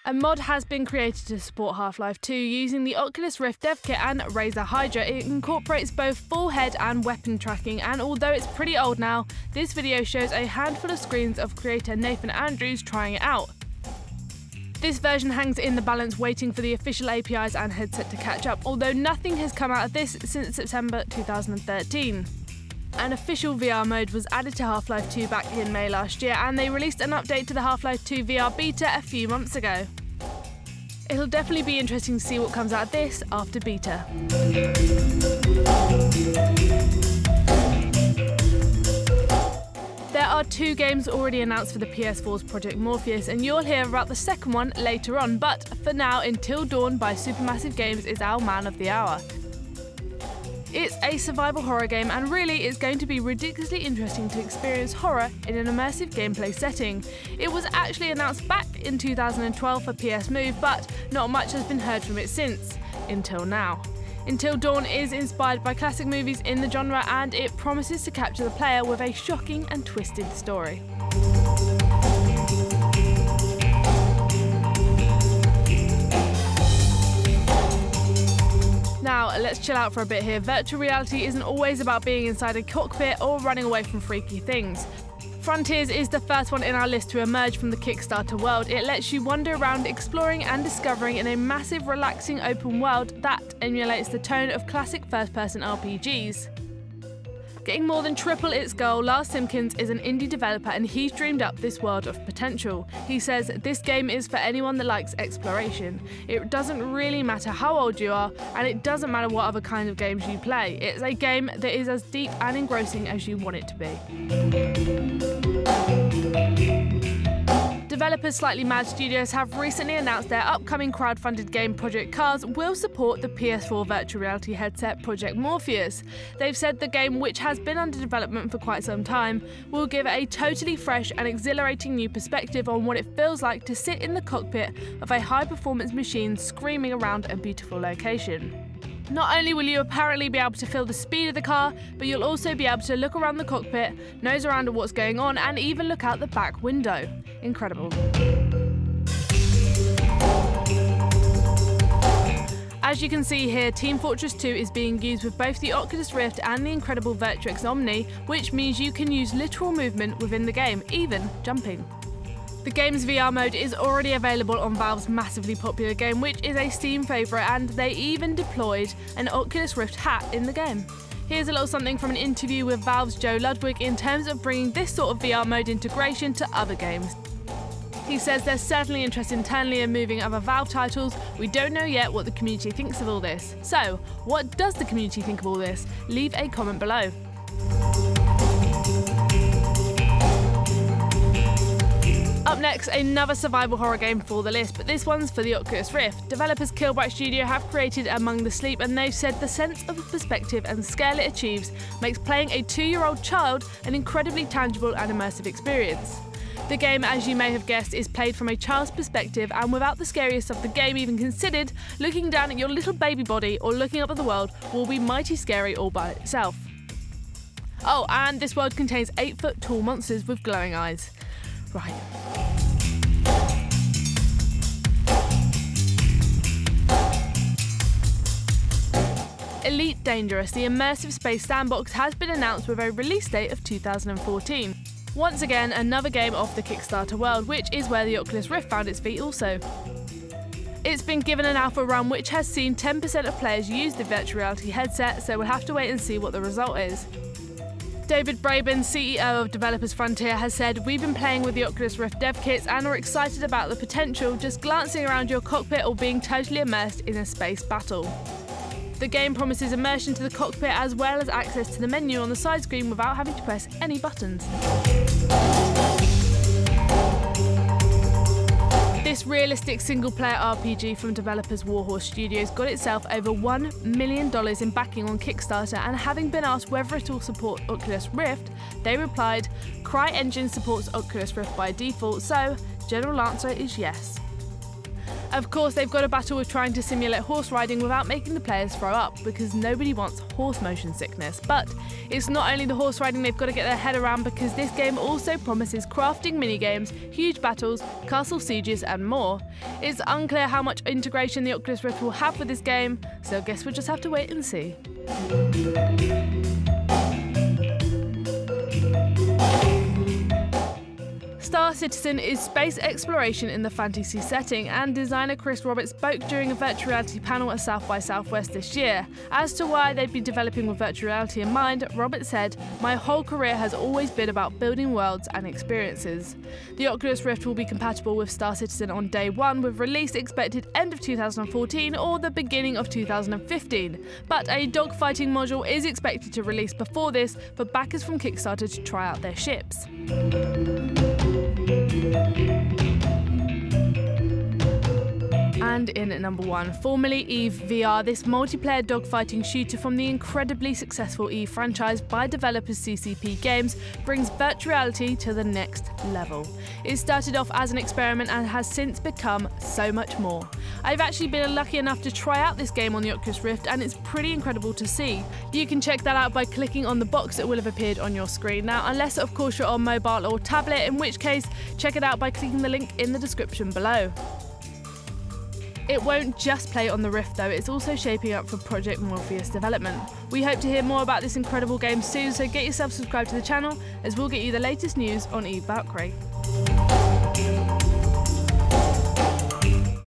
A mod has been created to support Half-Life 2 using the Oculus Rift dev kit and Razer Hydra. It incorporates both full head and weapon tracking, and although it's pretty old now, this video shows a handful of screens of creator Nathan Andrews trying it out. This version hangs in the balance waiting for the official APIs and headset to catch up, although nothing has come out of this since September 2013. An official VR mode was added to Half-Life 2 back in May last year, and they released an update to the Half-Life 2 VR beta a few months ago. It'll definitely be interesting to see what comes out of this after beta. There are 2 games already announced for the PS4's Project Morpheus, and you'll hear about the second one later on, but for now, Until Dawn by Supermassive Games is our man of the hour. It's a survival horror game, and really it's going to be ridiculously interesting to experience horror in an immersive gameplay setting. It was actually announced back in 2012 for PS Move, but not much has been heard from it since, until now. Until Dawn is inspired by classic movies in the genre, and it promises to capture the player with a shocking and twisted story. Now, let's chill out for a bit here. Virtual reality isn't always about being inside a cockpit or running away from freaky things. Frontiers is the first one in our list to emerge from the Kickstarter world. It lets you wander around exploring and discovering in a massive, relaxing open world that emulates the tone of classic first-person RPGs. Getting more than triple its goal, Lars Simpkins is an indie developer, and he's dreamed up this world of potential. He says this game is for anyone that likes exploration. It doesn't really matter how old you are, and it doesn't matter what other kind of games you play. It's a game that is as deep and engrossing as you want it to be. Developers Slightly Mad Studios have recently announced their upcoming crowdfunded game Project Cars will support the PS4 virtual reality headset Project Morpheus. They've said the game, which has been under development for quite some time, will give a totally fresh and exhilarating new perspective on what it feels like to sit in the cockpit of a high-performance machine screaming around a beautiful location. Not only will you apparently be able to feel the speed of the car, but you'll also be able to look around the cockpit, nose around at what's going on, and even look out the back window. Incredible. As you can see here, Team Fortress 2 is being used with both the Oculus Rift and the incredible Virtuix Omni, which means you can use literal movement within the game, even jumping. The game's VR mode is already available on Valve's massively popular game, which is a Steam favourite, and they even deployed an Oculus Rift hat in the game. Here's a little something from an interview with Valve's Joe Ludwig in terms of bringing this sort of VR mode integration to other games. He says there's certainly interest internally in moving other Valve titles. We don't know yet what the community thinks of all this. So, what does the community think of all this? Leave a comment below. Up next, another survival horror game for the list, but this one's for the Oculus Rift. Developers Killbright Studio have created Among the Sleep, and they've said the sense of perspective and scale it achieves makes playing a 2-year-old child an incredibly tangible and immersive experience. The game, as you may have guessed, is played from a child's perspective, and without the scariest of the game even considered, looking down at your little baby body or looking up at the world will be mighty scary all by itself. Oh, and this world contains 8-foot-tall monsters with glowing eyes. Right. Elite Dangerous, the immersive space sandbox, has been announced with a release date of 2014. Once again, another game off the Kickstarter world, which is where the Oculus Rift found its feet also. It's been given an alpha run, which has seen 10% of players use the virtual reality headset, so we'll have to wait and see what the result is. David Braben, CEO of Developers Frontier, has said, "We've been playing with the Oculus Rift dev kits and are excited about the potential just glancing around your cockpit or being totally immersed in a space battle." The game promises immersion to the cockpit as well as access to the menu on the side screen without having to press any buttons. This realistic single-player RPG from developers WARHORSE Studios got itself over $1 million in backing on Kickstarter, and having been asked whether it will support Oculus Rift, they replied, CryEngine supports Oculus Rift by default, so general answer is yes. Of course, they've got a battle with trying to simulate horse riding without making the players throw up, because nobody wants horse motion sickness. But it's not only the horse riding they've got to get their head around, because this game also promises crafting minigames, huge battles, castle sieges and more. It's unclear how much integration the Oculus Rift will have with this game, so I guess we'll just have to wait and see. Star Citizen is space exploration in the fantasy setting, and designer Chris Roberts spoke during a virtual reality panel at South by Southwest this year. As to why they've been developing with virtual reality in mind, Roberts said, "My whole career has always been about building worlds and experiences." The Oculus Rift will be compatible with Star Citizen on day one, with release expected end of 2014 or the beginning of 2015. But a dogfighting module is expected to release before this for backers from Kickstarter to try out their ships. And in at number 1, formerly EVE VR, this multiplayer dogfighting shooter from the incredibly successful EVE franchise by developers CCP Games brings virtual reality to the next level. It started off as an experiment and has since become so much more. I've actually been lucky enough to try out this game on the Oculus Rift, and it's pretty incredible to see. You can check that out by clicking on the box that will have appeared on your screen. Now, unless of course you're on mobile or tablet, in which case check it out by clicking the link in the description below. It won't just play on the Rift though, it's also shaping up for Project Morpheus development. We hope to hear more about this incredible game soon, so get yourself subscribed to the channel, as we'll get you the latest news on EVE VALKYRIE.